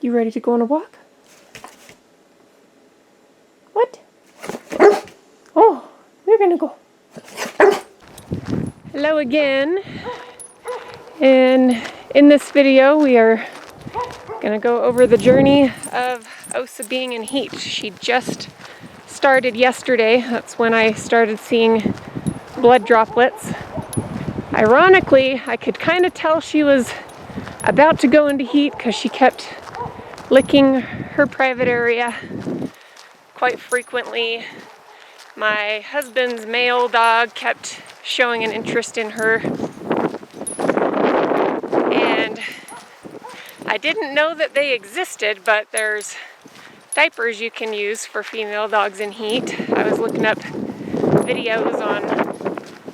You ready to go on a walk? What? Oh, we're gonna go. Hello again. And in this video, we are gonna go over the journey of Osa being in heat. She just started yesterday. That's when I started seeing blood droplets. Ironically, I could kind of tell she was about to go into heat because she kept licking her private area quite frequently. My husband's male dog kept showing an interest in her, and I didn't know that they existed, but there's diapers you can use for female dogs in heat. I was looking up videos on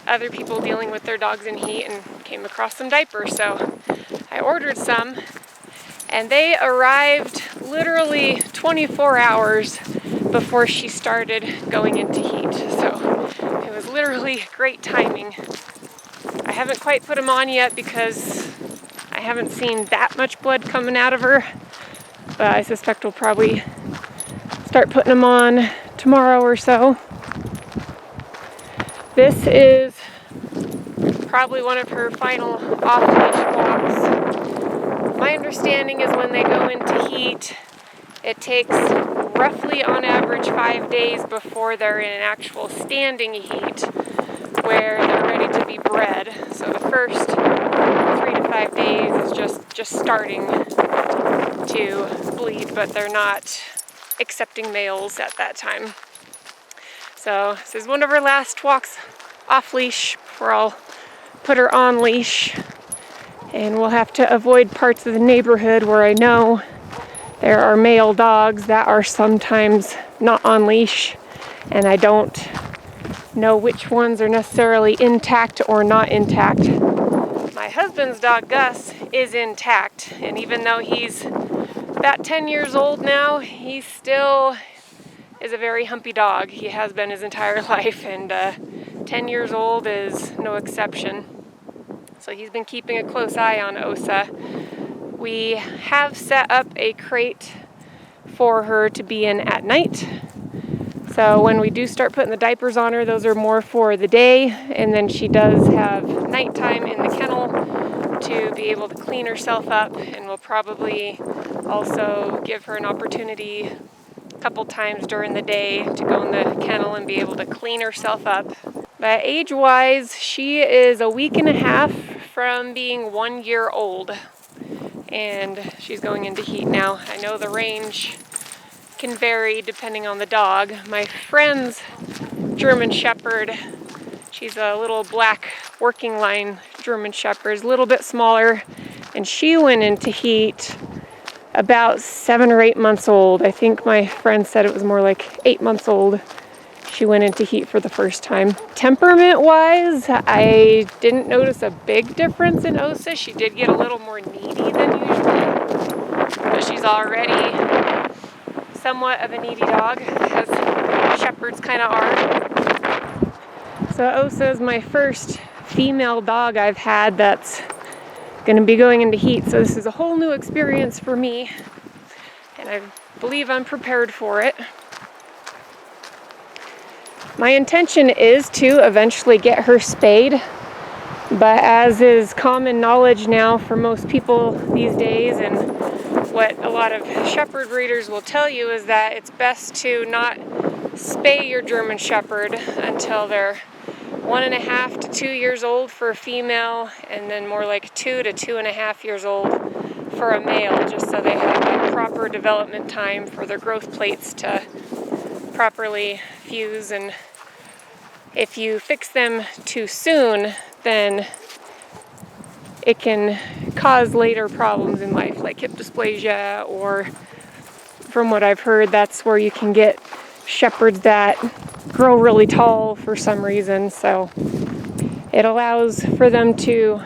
other people dealing with their dogs in heat and came across some diapers, so I ordered some, and they arrived literally 24 hours before she started going into heat, so it was literally great timing. I haven't quite put them on yet because I haven't seen that much blood coming out of her, but I suspect we'll probably start putting them on tomorrow or so. This is probably one of her final off-leash walks. My understanding is when they go into heat, it takes roughly on average 5 days before they're in an actual standing heat where they're ready to be bred. So the first 3 to 5 days is just starting to bleed, but they're not accepting males at that time. So this is one of her last walks off leash before I'll put her on leash, and we'll have to avoid parts of the neighborhood where I know there are male dogs that are sometimes not on leash, and I don't know which ones are necessarily intact or not intact. My husband's dog Gus is intact, and even though he's about 10 years old now, he still is a very humpy dog. He has been his entire life, and 10 years old is no exception. So he's been keeping a close eye on Osa. We have set up a crate for her to be in at night. So when we do start putting the diapers on her, those are more for the day, and then she does have nighttime in the kennel to be able to clean herself up, and we'll probably also give her an opportunity a couple times during the day to go in the kennel and be able to clean herself up. But age-wise, she is a week and a half from being 1 year old, and she's going into heat now. I know the range can vary depending on the dog. My friend's German Shepherd, she's a little black working line German Shepherd, is a little bit smaller, and she went into heat about 7 or 8 months old. I think my friend said it was more like 8 months old. She went into heat for the first time. Temperament-wise, I didn't notice a big difference in Osa. She did get a little more needy than usual, but she's already somewhat of a needy dog, as shepherds kind of are. So Osa is my first female dog I've had that's going to be going into heat, so this is a whole new experience for me, and I believe I'm prepared for it. My intention is to eventually get her spayed, but as is common knowledge now for most people these days, and what a lot of shepherd breeders will tell you, is that it's best to not spay your German Shepherd until they're 1.5 to 2 years old for a female, and then more like 2 to 2.5 years old for a male, just so they have that proper development time for their growth plates to properly fuse. And if you fix them too soon, then it can cause later problems in life, like hip dysplasia, or from what I've heard, that's where you can get shepherds that grow really tall for some reason. So it allows for them to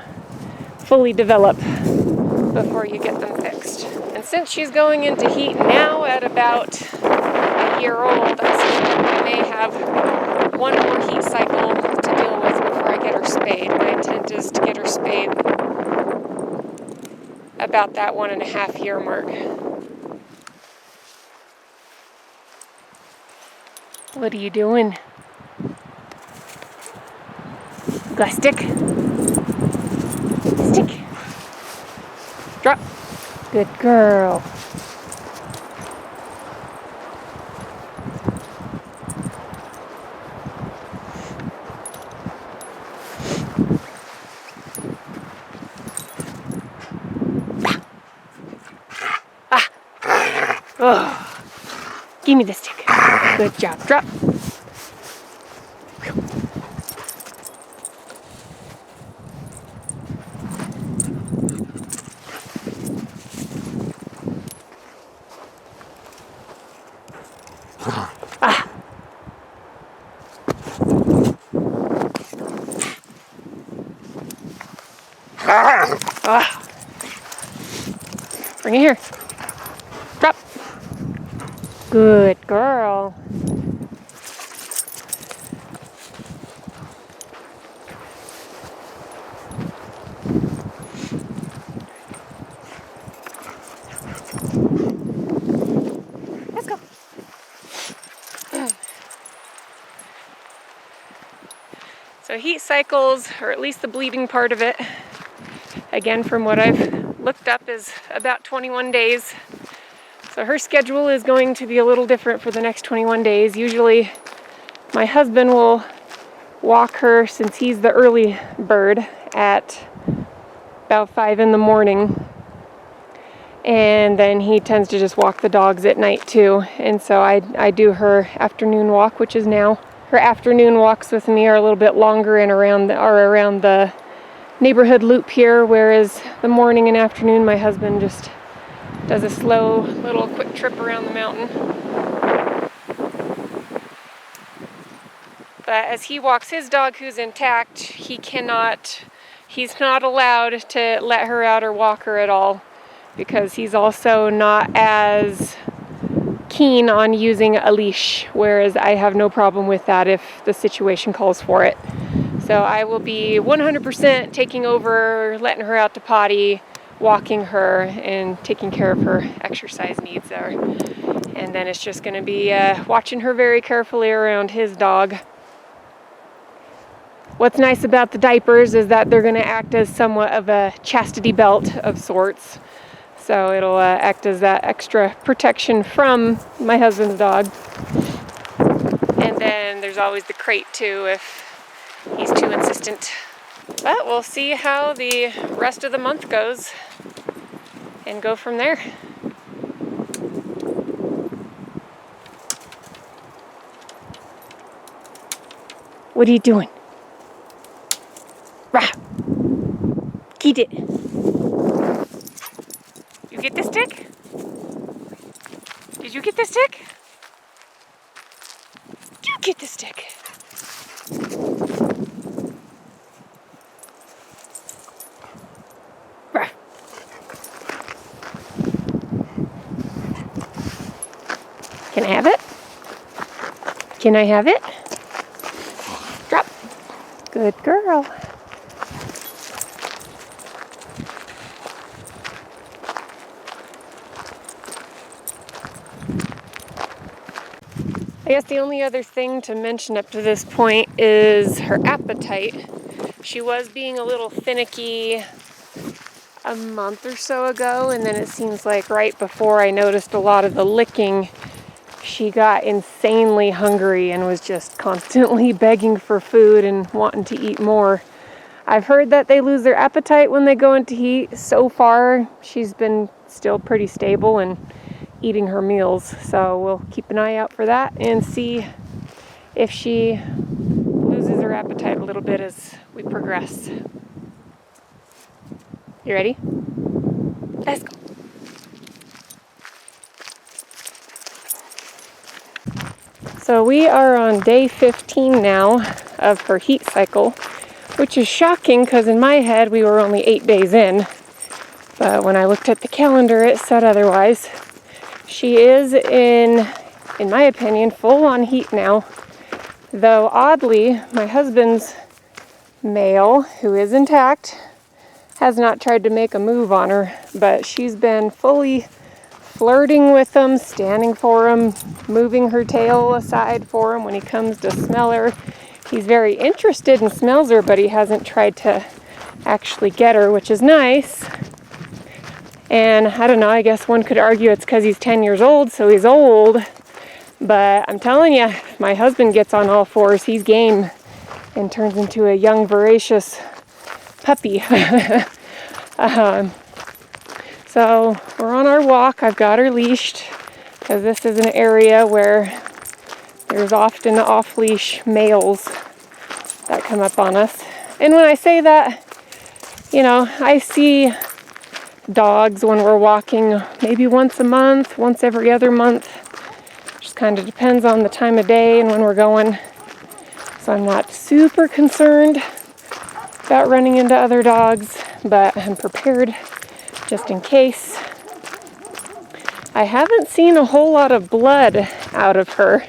fully develop before you get them fixed. And since she's going into heat now at about a year old, I suspect I may have one more heat cycle to deal with before I get her spayed. My intent is to get her spayed about that 1.5 year mark. What are you doing? Got a stick? Stick. Drop. Good girl. Oh, give me the stick. Good job. Drop. Ah. Ah. Bring it here. Drop. Good girl. Let's go. So heat cycles, or at least the bleeding part of it, again from what I've looked up, is about 21 days. So her schedule is going to be a little different for the next 21 days. Usually my husband will walk her, since he's the early bird, at about 5 in the morning. And then he tends to just walk the dogs at night too. And so I do her afternoon walk, which is now. Her afternoon walks with me are a little bit longer and around the neighborhood loop here, whereas the morning and afternoon my husband just does a slow little quick trip around the mountain. But as he walks his dog who's intact, he's not allowed to let her out or walk her at all, because he's also not as keen on using a leash, whereas I have no problem with that if the situation calls for it. So I will be 100% taking over, letting her out to potty, walking her, and taking care of her exercise needs there. And then it's just going to be watching her very carefully around his dog. What's nice about the diapers is that they're going to act as somewhat of a chastity belt of sorts. So it'll act as that extra protection from my husband's dog. And then there's always the crate too if he's too insistent. But we'll see how the rest of the month goes and go from there. What are you doing? Rah! Eat it. You get the stick? Did you get the stick? Did you get the stick? Rah! Can I have it? Can I have it? Drop. Good girl. I guess the only other thing to mention up to this point is her appetite. She was being a little finicky a month or so ago, and then it seems like right before I noticed a lot of the licking, she got insanely hungry and was just constantly begging for food and wanting to eat more. I've heard that they lose their appetite when they go into heat. So far, she's been still pretty stable and eating her meals, so we'll keep an eye out for that and see if she loses her appetite a little bit as we progress. You ready? Let's go. So we are on day 15 now of her heat cycle, which is shocking because in my head we were only 8 days in, but when I looked at the calendar it said otherwise. She is in my opinion, full on heat now, though oddly my husband's male, who is intact, has not tried to make a move on her, but she's been fully flirting with him, standing for him, moving her tail aside for him when he comes to smell her. He's very interested and smells her, but he hasn't tried to actually get her, which is nice. And I don't know, I guess one could argue it's because he's 10 years old, so he's old. But I'm telling you, if my husband gets on all fours, he's game and turns into a young, voracious puppy. So we're on our walk. I've got her leashed because this is an area where there's often off-leash males that come up on us. And when I say that, you know, I see dogs when we're walking maybe once a month, once every other month. Just kind of depends on the time of day and when we're going. So I'm not super concerned about running into other dogs, but I'm prepared just in case. I haven't seen a whole lot of blood out of her,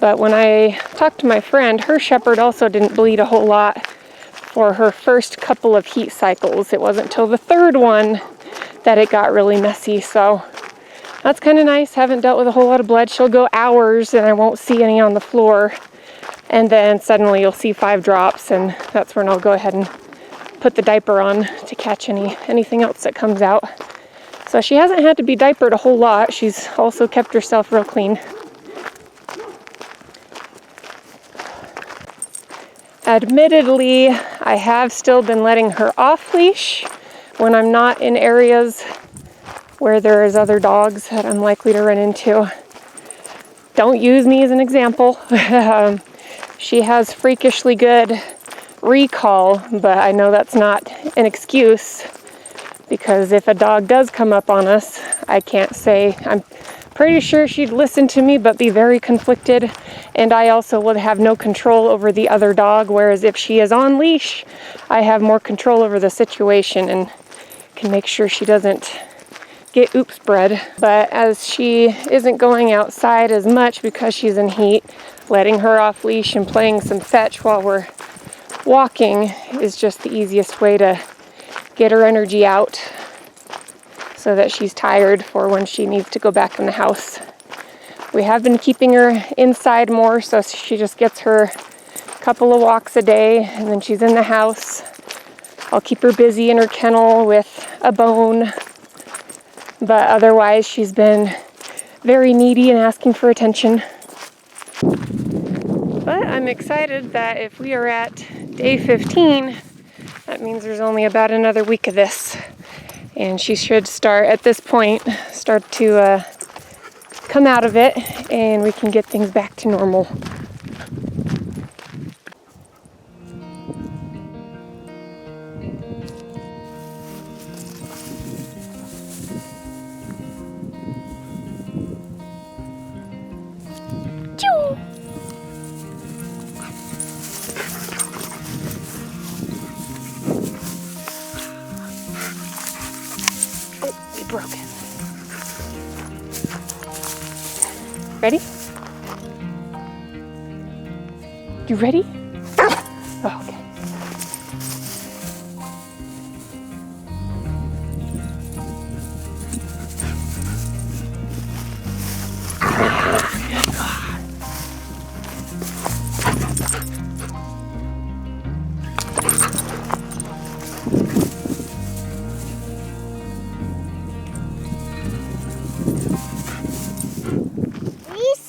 but when I talked to my friend, her shepherd also didn't bleed a whole lot for her first couple of heat cycles. It wasn't till the third one that it got really messy, so that's kind of nice. Haven't dealt with a whole lot of blood. She'll go hours and I won't see any on the floor, and then suddenly you'll see 5 drops, and that's when I'll go ahead and put the diaper on to catch anything else that comes out. So she hasn't had to be diapered a whole lot. She's also kept herself real clean. Admittedly, I have still been letting her off leash when I'm not in areas where there is other dogs that I'm likely to run into. Don't use me as an example. She has freakishly good recall, but I know that's not an excuse, because if a dog does come up on us, I can't say. I'm pretty sure she'd listen to me but be very conflicted, and I also would have no control over the other dog, whereas if she is on leash, I have more control over the situation and can make sure she doesn't get oops bred. But as she isn't going outside as much because she's in heat, letting her off leash and playing some fetch while we're walking is just the easiest way to get her energy out so that she's tired for when she needs to go back in the house. We have been keeping her inside more, so she just gets her couple of walks a day and then she's in the house. I'll keep her busy in her kennel with a bone, but otherwise she's been very needy and asking for attention. But I'm excited that if we are at day 15, that means there's only about another week of this. And she should start, at this point, start to come out of it, and we can get things back to normal. Broke it. Ready? You ready? Oh, okay.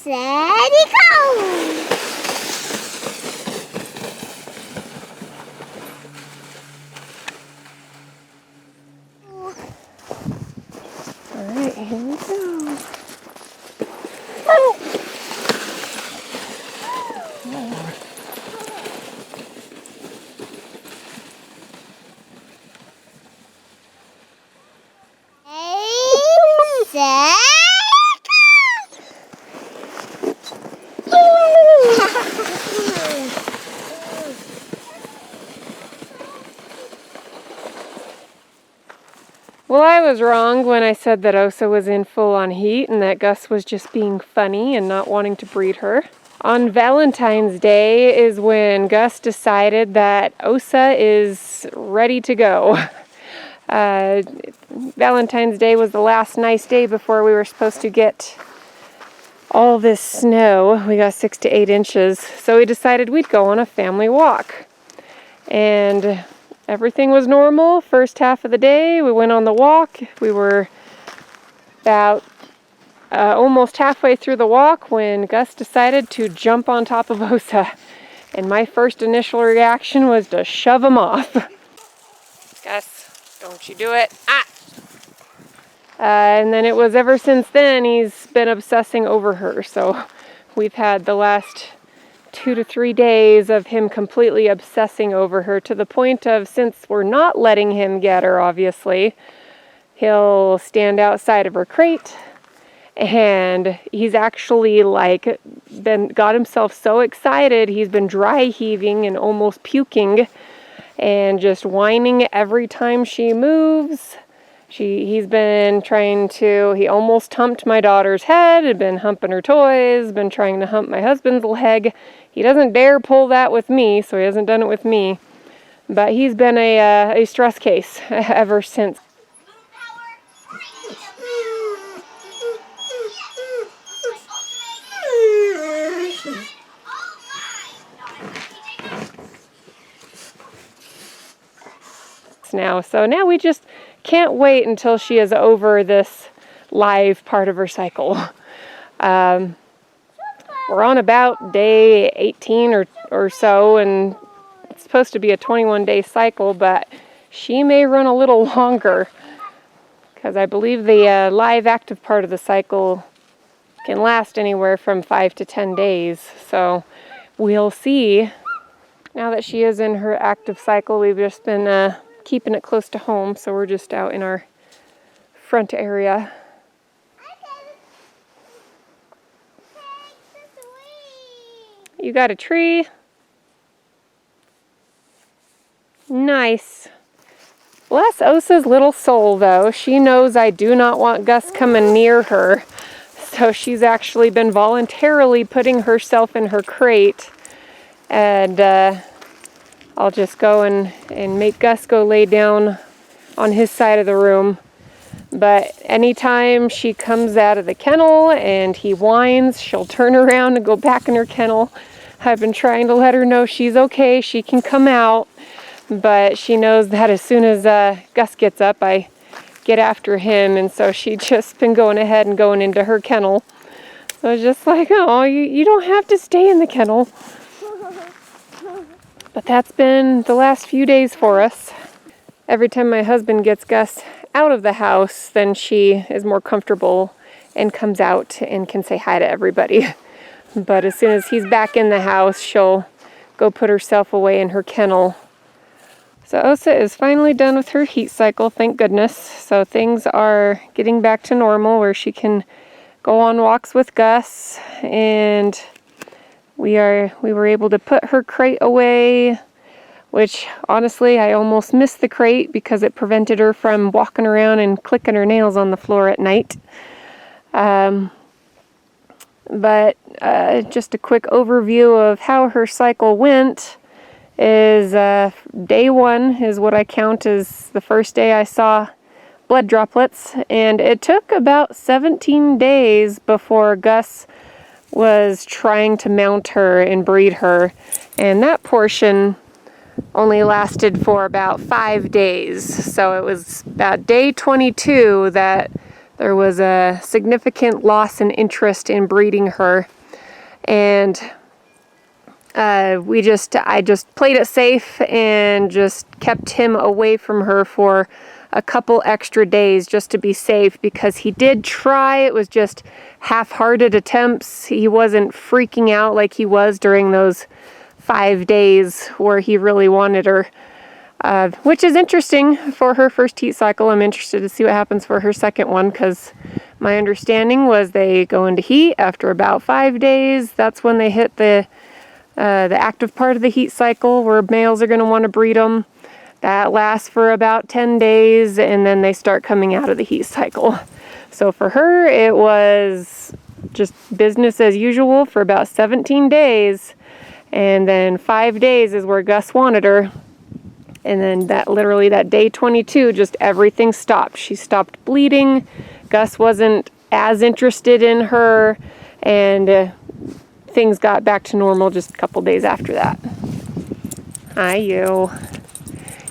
Ready, go! All right, here we go. Set. Well, I was wrong when I said that Osa was in full-on heat and that Gus was just being funny and not wanting to breed her. On Valentine's Day is when Gus decided that Osa is ready to go. Valentine's Day was the last nice day before we were supposed to get all this snow. We got 6 to 8 inches. So we decided we'd go on a family walk. And everything was normal. First half of the day, we went on the walk. We were about almost halfway through the walk when Gus decided to jump on top of Osa. And my first initial reaction was to shove him off. Gus, don't you do it. Ah! And then it was ever since then he's been obsessing over her. So we've had the last 2 to 3 days of him completely obsessing over her, to the point of, since we're not letting him get her, obviously, he'll stand outside of her crate, and he's actually got himself so excited he's been dry heaving and almost puking and just whining every time she moves. He's been trying to, he almost humped my daughter's head, had been humping her toys, been trying to hump my husband's leg. He doesn't dare pull that with me, so he hasn't done it with me. But he's been a stress case ever since. So now we just can't wait until she is over this live part of her cycle. We're on about day 18 or so, and it's supposed to be a 21-day cycle, but she may run a little longer, because I believe the live active part of the cycle can last anywhere from 5 to 10 days. So we'll see. Now that she is in her active cycle, we've just been keeping it close to home, so we're just out in our front area. You got a tree? Nice. Bless Osa's little soul, though. She knows I do not want Gus coming near her, so she's actually been voluntarily putting herself in her crate, and I'll just go and make Gus go lay down on his side of the room. But anytime she comes out of the kennel and he whines, she'll turn around and go back in her kennel. I've been trying to let her know she's okay, she can come out, but she knows that as soon as Gus gets up, I get after him, and so she's just been going ahead and going into her kennel. So it's just like, oh, you don't have to stay in the kennel. But that's been the last few days for us. Every time my husband gets Gus out of the house, then she is more comfortable and comes out and can say hi to everybody. But as soon as he's back in the house, she'll go put herself away in her kennel. So Osa is finally done with her heat cycle, thank goodness. So things are getting back to normal, where she can go on walks with Gus, and we were able to put her crate away, which honestly I almost missed the crate because it prevented her from walking around and clicking her nails on the floor at night. But just a quick overview of how her cycle went is day 1 is what I count as the first day I saw blood droplets, and it took about 17 days before Gus was trying to mount her and breed her, and that portion only lasted for about 5 days. So it was about day 22 that there was a significant loss in interest in breeding her, and I just played it safe and just kept him away from her for a couple extra days just to be safe, because he did try. It was just half-hearted attempts. He wasn't freaking out like he was during those 5 days where he really wanted her, which is interesting for her first heat cycle. I'm interested to see what happens for her second one, because my understanding was they go into heat after about 5 days. That's when they hit the active part of the heat cycle, where males are going to want to breed them. That lasts for about 10 days, and then they start coming out of the heat cycle. So for her, it was just business as usual for about 17 days, and then 5 days is where Gus wanted her. And then literally that day 22, just everything stopped. She stopped bleeding. Gus wasn't as interested in her, and things got back to normal just a couple days after that. Hi, you.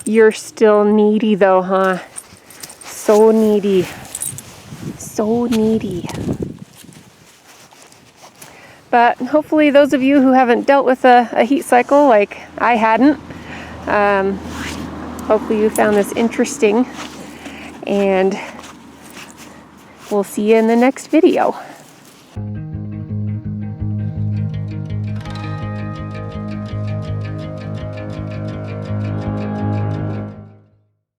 You're still needy though, huh? So needy. So needy. But hopefully those of you who haven't dealt with a heat cycle like I hadn't, hopefully you found this interesting, and we'll see you in the next video.